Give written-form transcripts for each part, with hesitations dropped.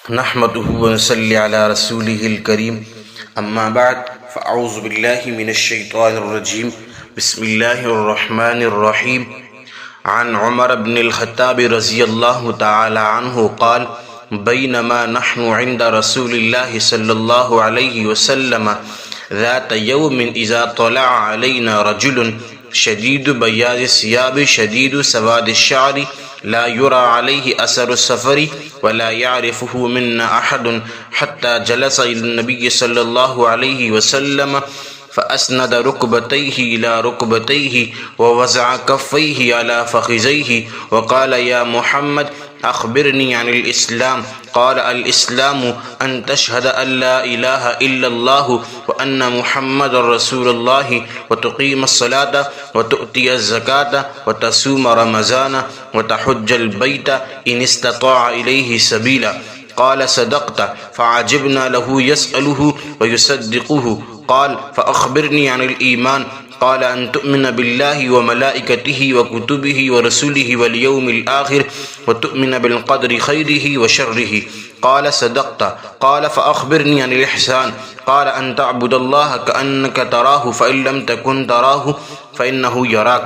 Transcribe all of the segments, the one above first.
نحمده ونصلي على رسوله الكريم اما بعد فاعوذ بالله من الشيطان الرجيم بسم الله الرحمن الرحيم عن عمر بن الخطاب رضي الله تعالى عنه قال بينما نحن عند رسول الله صلى الله عليه وسلم ذات يوم إذا طلع علينا رجل شديد بياض الثياب شديد سواد الشعر لا يرى عليه أثر السفر ولا يعرفه منا أحد حتى جلس إلى النبي صلى الله عليه وسلم فأسند ركبتيه إلى ركبتيه ووضع كفيه على فخذيه وقال يا محمد أخبرني عن الإسلام. قال الإسلام أن تشهد أن لا إله إلا الله وأن محمد رسول الله وتقيم الصلاة وتؤتي الزكاة وتصوم رمضان وتحج البيت إن استطاع إليه سبيلا. قال صدقت. فعجبنا له يسأله ويصدقه. قال فأخبرني عن الإيمان. قال أن تؤمن بالله وملائكته وكتبه ورسله واليوم الآخر وتؤمن بالقدر خيره وشره. قال صدقت. قال فأخبرني عن الإحسان. قال أن تعبد الله كأنك تراه فإن لم تكن تراه فإنه يراك.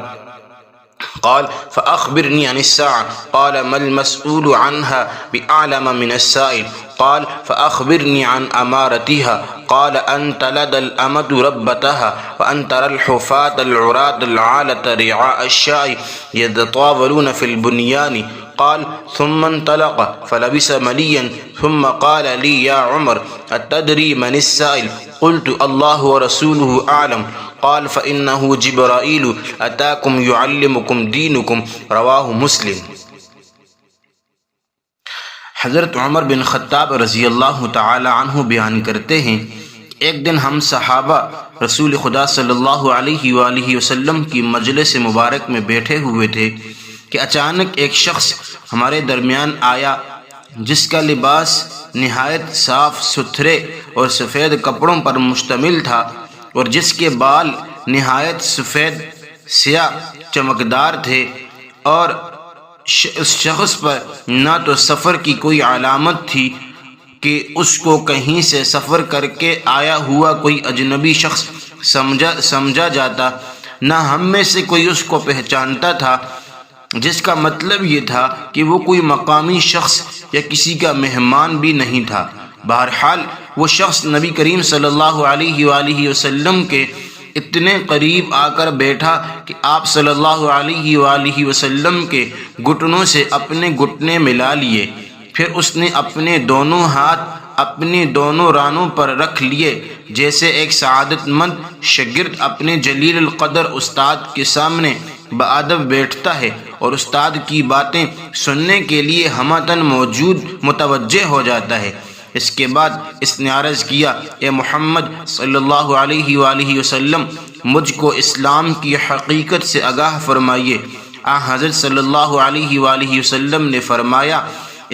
قال فأخبرني عن الساعة. قال ما المسؤول عنها بأعلم من السائل. قال فأخبرني عن أمارتها. قال أن تلد الأمة ربتها وأن ترى الحفاة العراة العالة رعاء الشاء يتطاولون في البنيان. قال ثم انطلق فلبس مليا ثم قال لي يا عمر أتدري من السائل؟ قلت الله ورسوله أعلم. قال فإنه جبرائيل أتاكم يعلمكم دينكم. رواہ مسلم۔ حضرت عمر بن خطاب رضی اللہ تعالی عنہ بیان کرتے ہیں، ایک دن ہم صحابہ رسول خدا صلی اللہ علیہ وآلہ وسلم کی مجلس مبارک میں بیٹھے ہوئے تھے کہ اچانک ایک شخص ہمارے درمیان آیا جس کا لباس نہایت صاف ستھرے اور سفید کپڑوں پر مشتمل تھا اور جس کے بال نہایت سفید سیاہ چمکدار تھے، اور اس شخص پر نہ تو سفر کی کوئی علامت تھی کہ اس کو کہیں سے سفر کر کے آیا ہوا کوئی اجنبی شخص سمجھا جاتا، نہ ہم میں سے کوئی اس کو پہچانتا تھا، جس کا مطلب یہ تھا کہ وہ کوئی مقامی شخص یا کسی کا مہمان بھی نہیں تھا۔ بہرحال وہ شخص نبی کریم صلی اللہ علیہ وآلہ وسلم کے اتنے قریب آ کر بیٹھا کہ آپ صلی اللہ علیہ وآلہ وسلم کے گھٹنوں سے اپنے گھٹنے ملا لیے، پھر اس نے اپنے دونوں ہاتھ اپنے دونوں رانوں پر رکھ لیے، جیسے ایک سعادت مند شاگرد اپنے جلیل القدر استاد کے سامنے بادب بیٹھتا ہے اور استاد کی باتیں سننے کے لیے ہمتاً متوجہ ہو جاتا ہے۔ اس کے بعد اس نے عرض کیا، اے محمد صلی اللہ علیہ وآلہ وسلم، مجھ کو اسلام کی حقیقت سے آگاہ فرمائیے۔ حضرت صلی اللہ علیہ وآلہ وسلم نے فرمایا،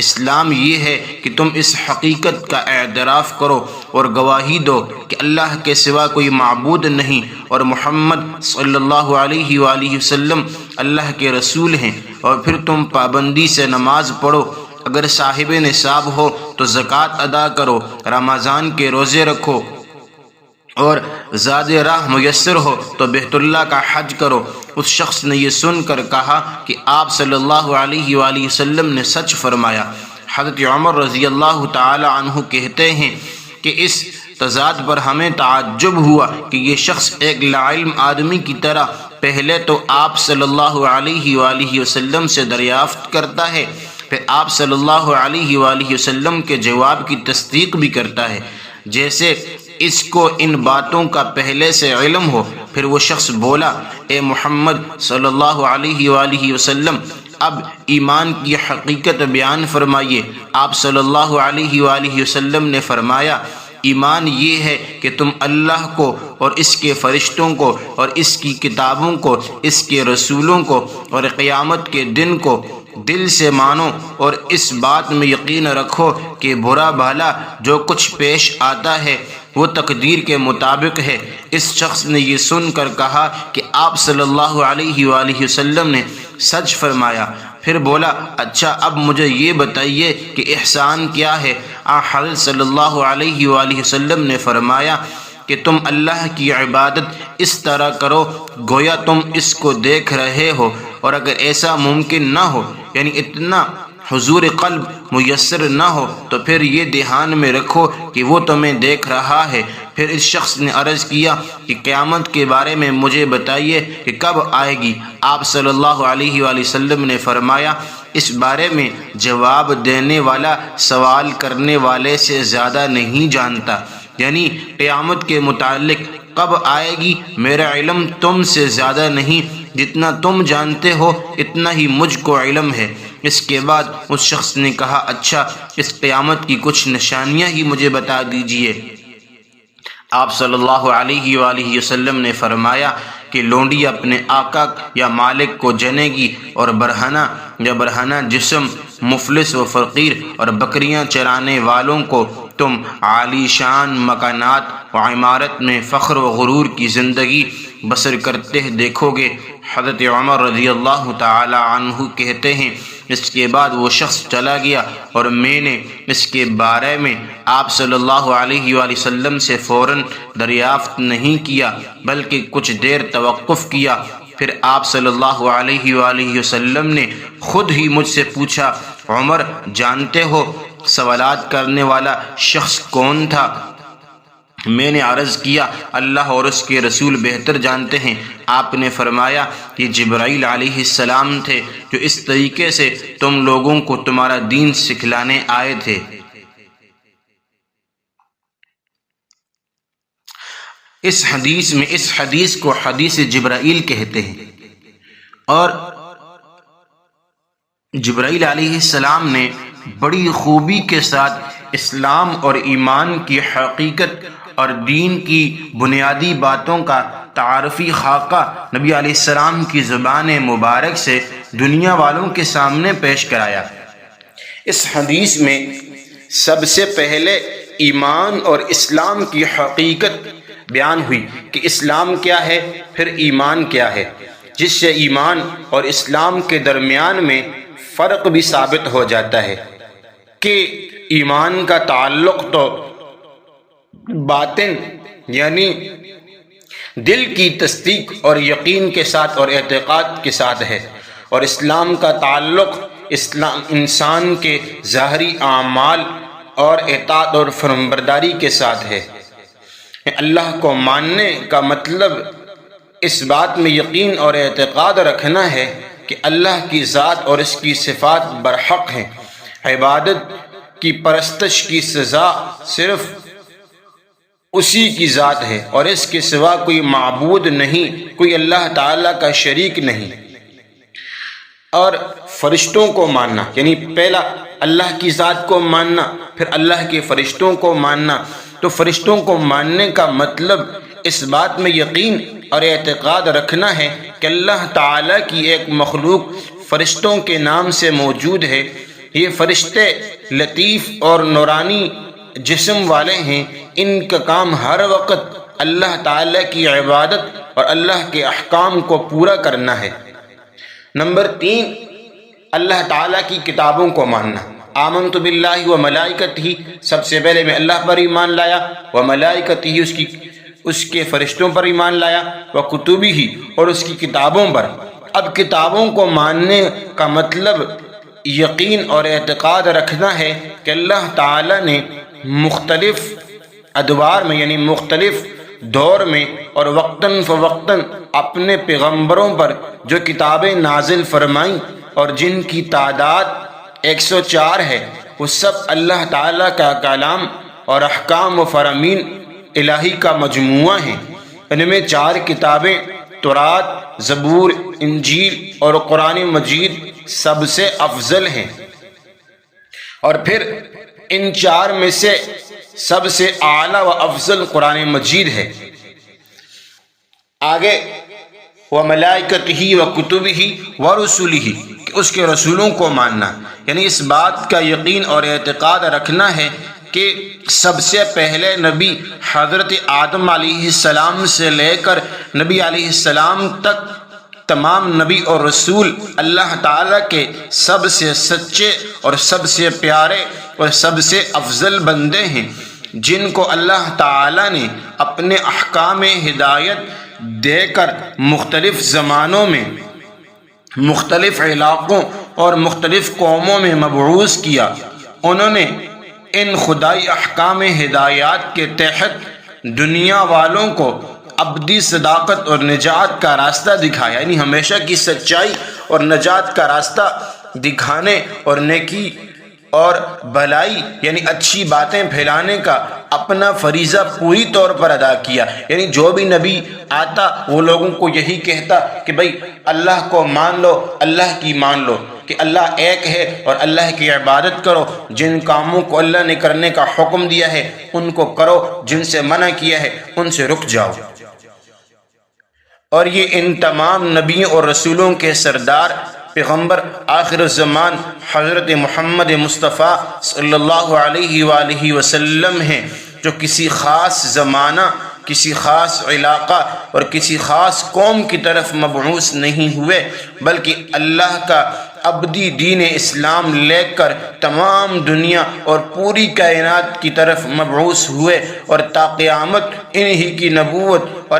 اسلام یہ ہے کہ تم اس حقیقت کا اعتراف کرو اور گواہی دو کہ اللہ کے سوا کوئی معبود نہیں اور محمد صلی اللہ علیہ وآلہ وسلم اللہ کے رسول ہیں، اور پھر تم پابندی سے نماز پڑھو، اگر صاحب نصاب ہو تو زکوٰۃ ادا کرو، رمضان کے روزے رکھو، اور زاد راہ میسر ہو تو بیت اللہ کا حج کرو۔ اس شخص نے یہ سن کر کہا کہ آپ صلی اللہ علیہ وآلہ وسلم نے سچ فرمایا۔ حضرت عمر رضی اللہ تعالی عنہ کہتے ہیں کہ اس تضاد پر ہمیں تعجب ہوا کہ یہ شخص ایک لاعلم آدمی کی طرح پہلے تو آپ صلی اللہ علیہ وآلہ وسلم سے دریافت کرتا ہے، پھر آپ صلی اللہ علیہ وآلہ وسلم کے جواب کی تصدیق بھی کرتا ہے جیسے اس کو ان باتوں کا پہلے سے علم ہو۔ پھر وہ شخص بولا، اے محمد صلی اللہ علیہ وآلہ وسلم، اب ایمان کی حقیقت بیان فرمائیے۔ آپ صلی اللہ علیہ وآلہ وسلم نے فرمایا، ایمان یہ ہے کہ تم اللہ کو اور اس کے فرشتوں کو اور اس کی کتابوں کو، اس کے رسولوں کو اور قیامت کے دن کو دل سے مانو، اور اس بات میں یقین رکھو کہ برا بھلا جو کچھ پیش آتا ہے وہ تقدیر کے مطابق ہے۔ اس شخص نے یہ سن کر کہا کہ آپ صلی اللہ علیہ وآلہ وسلم نے سچ فرمایا۔ پھر بولا اچھا اب مجھے یہ بتائیے کہ احسان کیا ہے؟ حضرت صلی اللہ علیہ وآلہ وسلم نے فرمایا کہ تم اللہ کی عبادت اس طرح کرو گویا تم اس کو دیکھ رہے ہو، اور اگر ایسا ممکن نہ ہو یعنی اتنا حضور قلب میسر نہ ہو تو پھر یہ دھیان میں رکھو کہ وہ تمہیں دیکھ رہا ہے۔ پھر اس شخص نے عرض کیا کہ قیامت کے بارے میں مجھے بتائیے کہ کب آئے گی؟ آپ صلی اللہ علیہ وآلہ وسلم نے فرمایا اس بارے میں جواب دینے والا سوال کرنے والے سے زیادہ نہیں جانتا، یعنی قیامت کے متعلق کب آئے گی میرا علم تم سے زیادہ نہیں، جتنا تم جانتے ہو اتنا ہی مجھ کو علم ہے۔ اس کے بعد اس شخص نے کہا اچھا اس قیامت کی کچھ نشانیاں ہی مجھے بتا دیجئے۔ آپ صلی اللہ علیہ وآلہ وسلم نے فرمایا کہ لونڈی اپنے آقا یا مالک کو جنے گی، اور برہنہ جسم مفلس و فقیر اور بکریاں چرانے والوں کو تم عالی شان مکانات و عمارت میں فخر و غرور کی زندگی بسر کرتے دیکھو گے۔ حضرت عمر رضی اللہ تعالی عنہ کہتے ہیں اس کے بعد وہ شخص چلا گیا اور میں نے اس کے بارے میں آپ صلی اللہ علیہ وآلہ وسلم سے فوراً دریافت نہیں کیا بلکہ کچھ دیر توقف کیا۔ پھر آپ صلی اللہ علیہ وآلہ وسلم نے خود ہی مجھ سے پوچھا عمر جانتے ہو سوالات کرنے والا شخص کون تھا؟ میں نے عرض کیا اللہ اور اس کے رسول بہتر جانتے ہیں۔ آپ نے فرمایا یہ جبرائیل علیہ السلام تھے جو اس طریقے سے تم لوگوں کو تمہارا دین سکھلانے آئے تھے۔ اس حدیث کو حدیث جبرائیل کہتے ہیں، اور جبرائیل علیہ السلام نے بڑی خوبی کے ساتھ اسلام اور ایمان کی حقیقت اور دین کی بنیادی باتوں کا تعارفی خاکہ نبی علیہ السلام کی زبان مبارک سے دنیا والوں کے سامنے پیش کرایا۔ اس حدیث میں سب سے پہلے ایمان اور اسلام کی حقیقت بیان ہوئی کہ اسلام کیا ہے، پھر ایمان کیا ہے، جس سے ایمان اور اسلام کے درمیان میں فرق بھی ثابت ہو جاتا ہے کہ ایمان کا تعلق تو باطن یعنی دل کی تصدیق اور یقین کے ساتھ اور اعتقاد کے ساتھ ہے، اور اسلام کا تعلق انسان کے ظاہری اعمال اور اطاعت اور فرمانبرداری کے ساتھ ہے۔ اللہ کو ماننے کا مطلب اس بات میں یقین اور اعتقاد رکھنا ہے کہ اللہ کی ذات اور اس کی صفات برحق ہیں، عبادت کی پرستش کی سزا صرف اسی کی ذات ہے اور اس کے سوا کوئی معبود نہیں، کوئی اللہ تعالیٰ کا شریک نہیں۔ اور فرشتوں کو ماننا یعنی پہلا اللہ کی ذات کو ماننا، پھر اللہ کے فرشتوں کو ماننا۔ تو فرشتوں کو ماننے کا مطلب اس بات میں یقین اور اعتقاد رکھنا ہے کہ اللہ تعالیٰ کی ایک مخلوق فرشتوں کے نام سے موجود ہے۔ یہ فرشتے لطیف اور نورانی جسم والے ہیں، ان کا کام ہر وقت اللہ تعالیٰ کی عبادت اور اللہ کے احکام کو پورا کرنا ہے۔ نمبر 3، اللہ تعالیٰ کی کتابوں کو ماننا۔ آمنت باللہ و ملائکتہ، سب سے پہلے میں اللہ پر ایمان لایا، و ملائکتہ اس کے فرشتوں پر ایمان لایا، و کتبہ اور اس کی کتابوں پر۔ اب کتابوں کو ماننے کا مطلب یقین اور اعتقاد رکھنا ہے کہ اللہ تعالیٰ نے مختلف ادوار میں یعنی مختلف دور میں اور وقتاً فوقتاً اپنے پیغمبروں پر جو کتابیں نازل فرمائیں اور جن کی تعداد 104 ہے، وہ سب اللہ تعالیٰ کا کلام اور احکام و فرامین الہی کا مجموعہ ہیں۔ ان میں 4 کتابیں تورات، زبور، انجیل اور قرآن مجید سب سے افضل ہیں، اور پھر ان 4 میں سے سب سے اعلیٰ و افضل قرآن مجید ہے۔ آگے وَمَلَائِكَتِهِ وَكُتُبِهِ وَرُسُلِهِ کہ اس کے رسولوں کو ماننا، یعنی اس بات کا یقین اور اعتقاد رکھنا ہے کہ سب سے پہلے نبی حضرت آدم علیہ السلام سے لے کر نبی علیہ السلام تک تمام نبی اور رسول اللہ تعالیٰ کے سب سے سچے اور سب سے پیارے اور سب سے افضل بندے ہیں، جن کو اللہ تعالیٰ نے اپنے احکام ہدایت دے کر مختلف زمانوں میں، مختلف علاقوں اور مختلف قوموں میں مبعوث کیا۔ انہوں نے ان خدائی احکام ہدایات کے تحت دنیا والوں کو ابدی صداقت اور نجات کا راستہ دکھایا، یعنی ہمیشہ کی سچائی اور نجات کا راستہ دکھانے اور نیکی اور بھلائی یعنی اچھی باتیں پھیلانے کا اپنا فریضہ پوری طور پر ادا کیا۔ یعنی جو بھی نبی آتا وہ لوگوں کو یہی کہتا کہ بھئی اللہ کو مان لو، اللہ کی مان لو، کہ اللہ ایک ہے اور اللہ کی عبادت کرو، جن کاموں کو اللہ نے کرنے کا حکم دیا ہے ان کو کرو، جن سے منع کیا ہے ان سے رک جاؤ۔ اور یہ ان تمام نبیوں اور رسولوں کے سردار پیغمبر آخر الزمان حضرت محمد مصطفیٰ صلی اللہ علیہ وآلہ وسلم ہیں، جو کسی خاص زمانہ، کسی خاص علاقہ اور کسی خاص قوم کی طرف مبعوث نہیں ہوئے، بلکہ اللہ کا ابدی دین اسلام لے کر تمام دنیا اور پوری کائنات کی طرف مبعوث ہوئے، اور تا قیامت انہی کی نبوت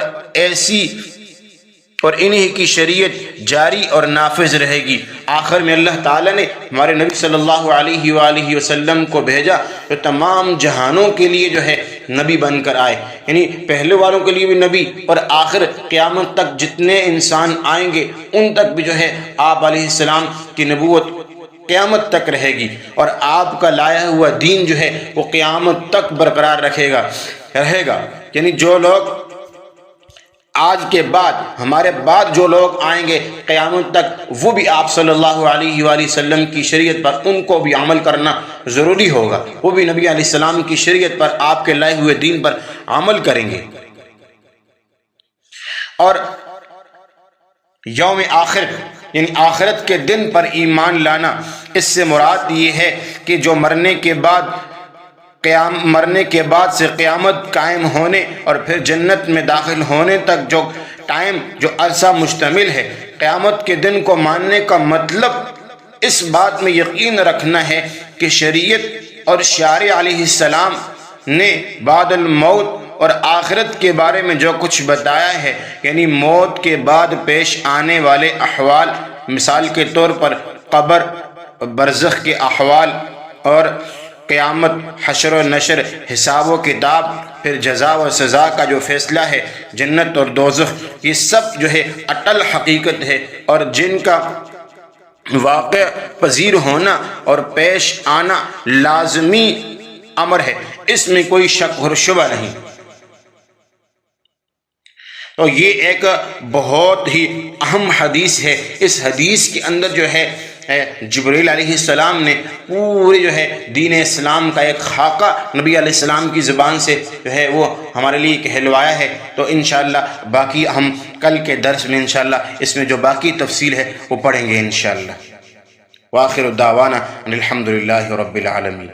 اور انہی کی شریعت جاری اور نافذ رہے گی۔ آخر میں اللہ تعالیٰ نے ہمارے نبی صلی اللہ علیہ وآلہ وسلم کو بھیجا، جو تمام جہانوں کے لیے جو ہے نبی بن کر آئے، یعنی پہلے والوں کے لیے بھی نبی، اور آخر قیامت تک جتنے انسان آئیں گے ان تک بھی جو ہے آپ علیہ السلام کی نبوت قیامت تک رہے گی، اور آپ کا لایا ہوا دین جو ہے وہ قیامت تک برقرار رہے گا۔ یعنی جو لوگ آج کے بعد، ہمارے بعد جو لوگ آئیں گے قیامت تک، وہ بھی آپ صلی اللہ علیہ وآلہ وسلم کی شریعت پر ان کو بھی عمل کرنا ضروری ہوگا، وہ بھی نبی علیہ السلام کی شریعت پر، آپ کے لائے ہوئے دین پر عمل کریں گے۔ اور یوم آخر یعنی آخرت کے دن پر ایمان لانا، اس سے مراد یہ ہے کہ جو مرنے کے بعد سے قیامت قائم ہونے اور پھر جنت میں داخل ہونے تک جو عرصہ مشتمل ہے، قیامت کے دن کو ماننے کا مطلب اس بات میں یقین رکھنا ہے کہ شریعت اور شارع علیہ السلام نے بعد الموت اور آخرت کے بارے میں جو کچھ بتایا ہے، یعنی موت کے بعد پیش آنے والے احوال، مثال کے طور پر قبر، برزخ کے احوال اور قیامت، حشر و نشر، حساب و کتاب، پھر جزا و سزا کا جو فیصلہ ہے، جنت اور دوزخ، یہ سب جو ہے اٹل حقیقت ہے، اور جن کا واقع پذیر ہونا اور پیش آنا لازمی امر ہے، اس میں کوئی شک اور شبہ نہیں۔ تو یہ ایک بہت ہی اہم حدیث ہے۔ اس حدیث کے اندر جو ہے جبریل علیہ السلام نے پورے جو ہے دین اسلام کا ایک خاکہ نبی علیہ السلام کی زبان سے جو ہے وہ ہمارے لیے کہلوایا ہے۔ تو انشاءاللہ باقی ہم کل کے درس میں انشاءاللہ اس میں جو باقی تفصیل ہے وہ پڑھیں گے انشاءاللہ۔ وآخر دعوانا ان الحمد للہ رب العالمین۔